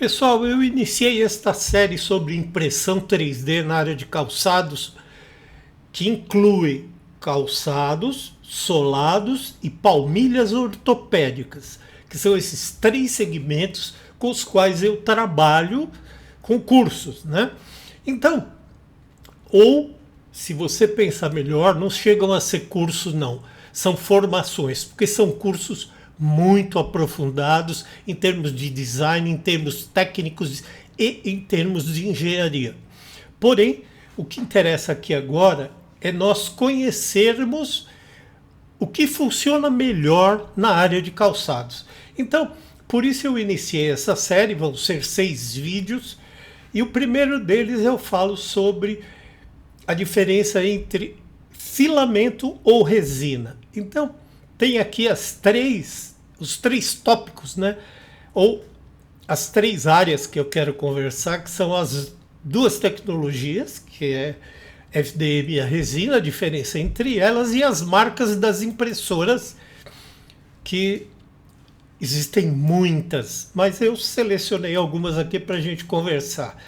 Pessoal, eu iniciei esta série sobre impressão 3D na área de calçados, que inclui calçados, solados e palmilhas ortopédicas, que são esses três segmentos com os quais eu trabalho com cursos, né? Então, ou se você pensar melhor, não chegam a ser cursos, não. São formações, porque são cursos muito aprofundados em termos de design, em termos técnicos e em termos de engenharia. Porém, o que interessa aqui agora é nós conhecermos o que funciona melhor na área de calçados. Então, por isso eu iniciei essa série, vão ser 6 vídeos, e o primeiro deles eu falo sobre a diferença entre filamento ou resina. Então, tem aqui os três tópicos, né? Ou as 3 áreas que eu quero conversar, que são as 2 tecnologias, que é FDM e a resina, a diferença entre elas, e as marcas das impressoras, que existem muitas, mas eu selecionei algumas aqui para a gente conversar.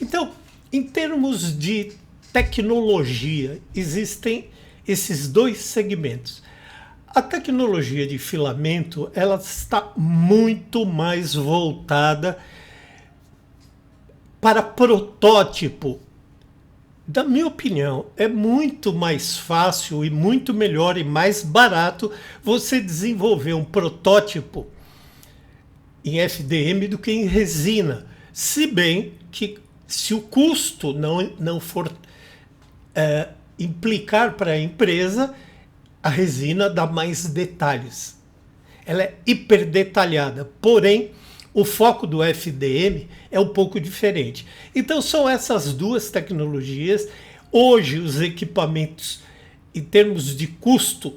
Então, em termos de tecnologia, existem esses 2 segmentos. A tecnologia de filamento, ela está muito mais voltada para protótipo. Da minha opinião, é muito mais fácil e muito melhor e mais barato você desenvolver um protótipo em FDM do que em resina. Se bem que se o custo não for implicar para a empresa, a resina dá mais detalhes. Ela é hiper detalhada, porém o foco do FDM é um pouco diferente. Então são essas 2 tecnologias. Hoje os equipamentos, em termos de custo,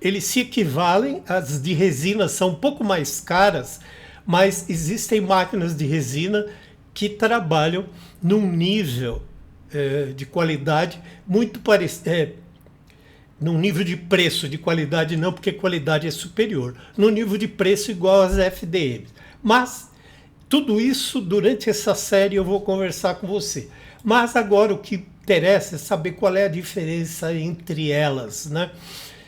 eles se equivalem. As de resina são um pouco mais caras, mas existem máquinas de resina que trabalham num nível de qualidade muito parecido. Num nível de preço, de qualidade não, porque qualidade é superior. No nível de preço igual às FDM. Mas tudo isso durante essa série eu vou conversar com você. Mas agora o que interessa é saber qual é a diferença entre elas, né?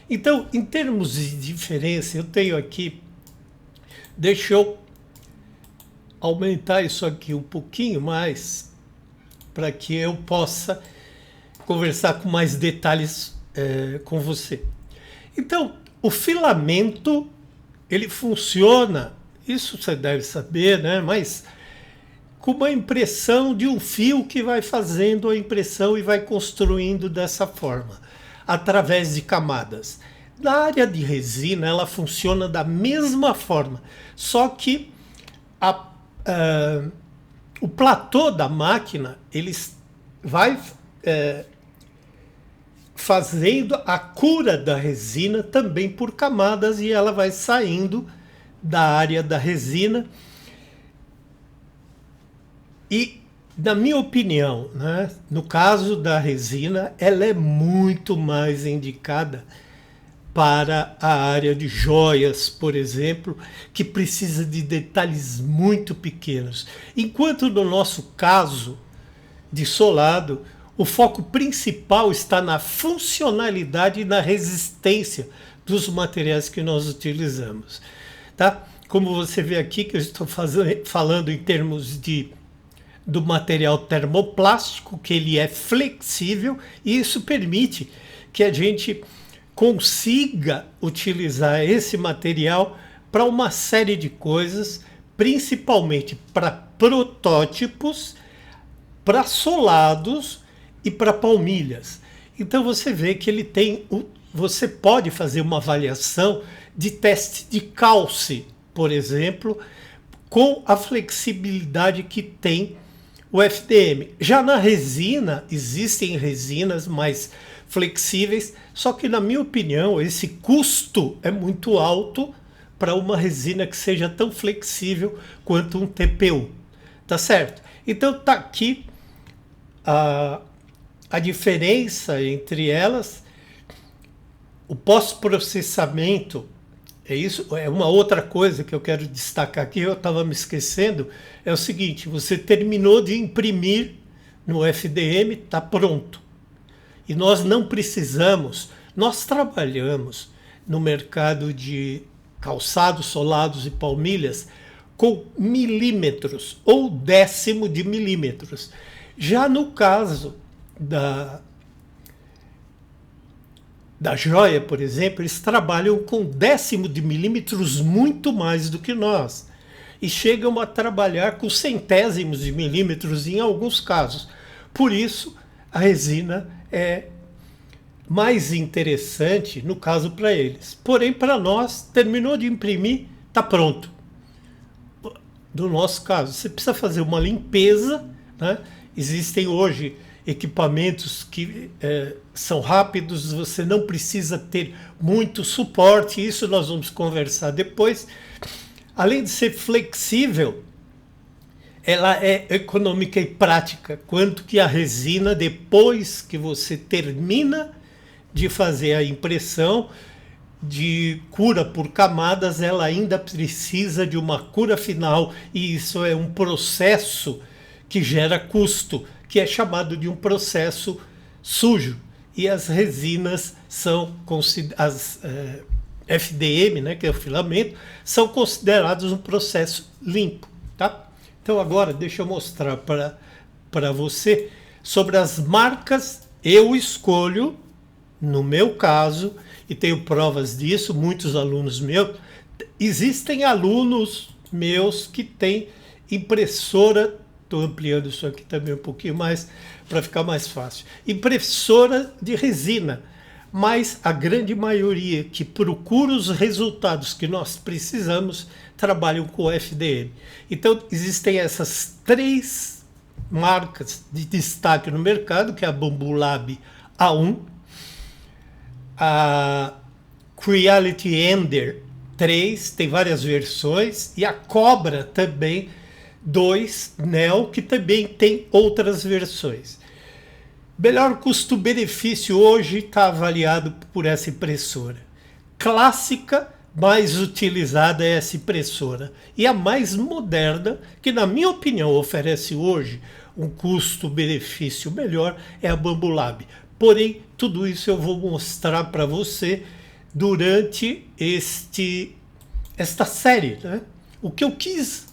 Então, em termos de diferença, eu tenho aqui... Deixa eu aumentar isso aqui um pouquinho mais para que eu possa conversar com mais detalhes com você. Então, o filamento, ele funciona, isso você deve saber, né? Mas com uma impressão de um fio que vai fazendo a impressão e vai construindo dessa forma, através de camadas. Na área de resina, ela funciona da mesma forma, só que o platô da máquina, ele vai fazendo a cura da resina também por camadas, e ela vai saindo da área da resina. E, na minha opinião, né, no caso da resina, ela é muito mais indicada para a área de joias, por exemplo, que precisa de detalhes muito pequenos. Enquanto no nosso caso de solado, o foco principal está na funcionalidade e na resistência dos materiais que nós utilizamos. Tá? Como você vê aqui, que eu estou falando em termos do material termoplástico, que ele é flexível, e isso permite que a gente consiga utilizar esse material para uma série de coisas, principalmente para protótipos, para solados e para palmilhas. Então você vê que ele tem, você pode fazer uma avaliação de teste de calce, por exemplo, com a flexibilidade que tem o FDM. Já na resina, existem resinas mais flexíveis, só que na minha opinião esse custo é muito alto para uma resina que seja tão flexível quanto um TPU. Tá certo? Então tá aqui a diferença entre elas. O pós-processamento É isso. É uma outra coisa que eu quero destacar aqui, eu estava me esquecendo, é o seguinte: você terminou de imprimir no FDM, está pronto. E nós não precisamos, nós trabalhamos no mercado de calçados, solados e palmilhas com milímetros ou décimo de milímetros. Já no caso da joia, por exemplo, eles trabalham com décimo de milímetros muito mais do que nós. E chegam a trabalhar com centésimos de milímetros em alguns casos. Por isso, a resina é mais interessante, no caso, para eles. Porém, para nós, terminou de imprimir, está pronto. No nosso caso, você precisa fazer uma limpeza, né? Existem hoje equipamentos que são rápidos, você não precisa ter muito suporte, isso nós vamos conversar depois. Além de ser flexível, ela é econômica e prática, quanto que a resina, depois que você termina de fazer a impressão de cura por camadas, ela ainda precisa de uma cura final, e isso é um processo que gera custo, que é chamado de um processo sujo. E as resinas são FDM, né, que é o filamento, são considerados um processo limpo, tá? Então agora deixa eu mostrar para você sobre as marcas. Eu escolho, no meu caso, e tenho provas disso, muitos alunos meus, existem alunos meus que têm impressora, estou ampliando isso aqui também um pouquinho mais, para ficar mais fácil, impressora de resina, mas a grande maioria que procura os resultados que nós precisamos trabalham com FDM. Então existem essas 3 marcas de destaque no mercado, que é a Bambu Lab A1, a Creality Ender 3, tem várias versões, e a Cobra também 2 Neo, que também tem outras versões. Melhor custo-benefício hoje está avaliado por essa impressora. Clássica, mais utilizada é essa impressora. E a mais moderna, que na minha opinião oferece hoje um custo-benefício melhor, é a Bambu Lab. Porém, tudo isso eu vou mostrar para você durante esta série, né? O que eu quis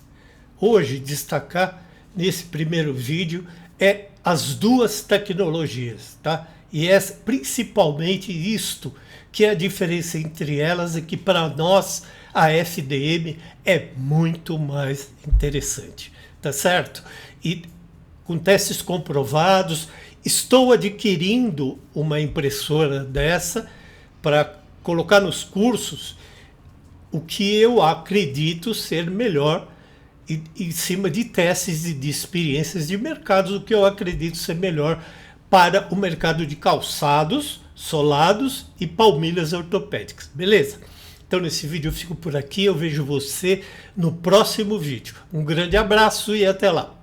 hoje destacar nesse primeiro vídeo é as 2 tecnologias, tá? E é principalmente isto que é a diferença entre elas, e que para nós a FDM é muito mais interessante, tá certo? E com testes comprovados, estou adquirindo uma impressora dessa para colocar nos cursos, o que eu acredito ser melhor, em cima de testes e de experiências de mercados, o que eu acredito ser melhor para o mercado de calçados, solados e palmilhas ortopédicas. Beleza? Então nesse vídeo eu fico por aqui, eu vejo você no próximo vídeo. Um grande abraço e até lá!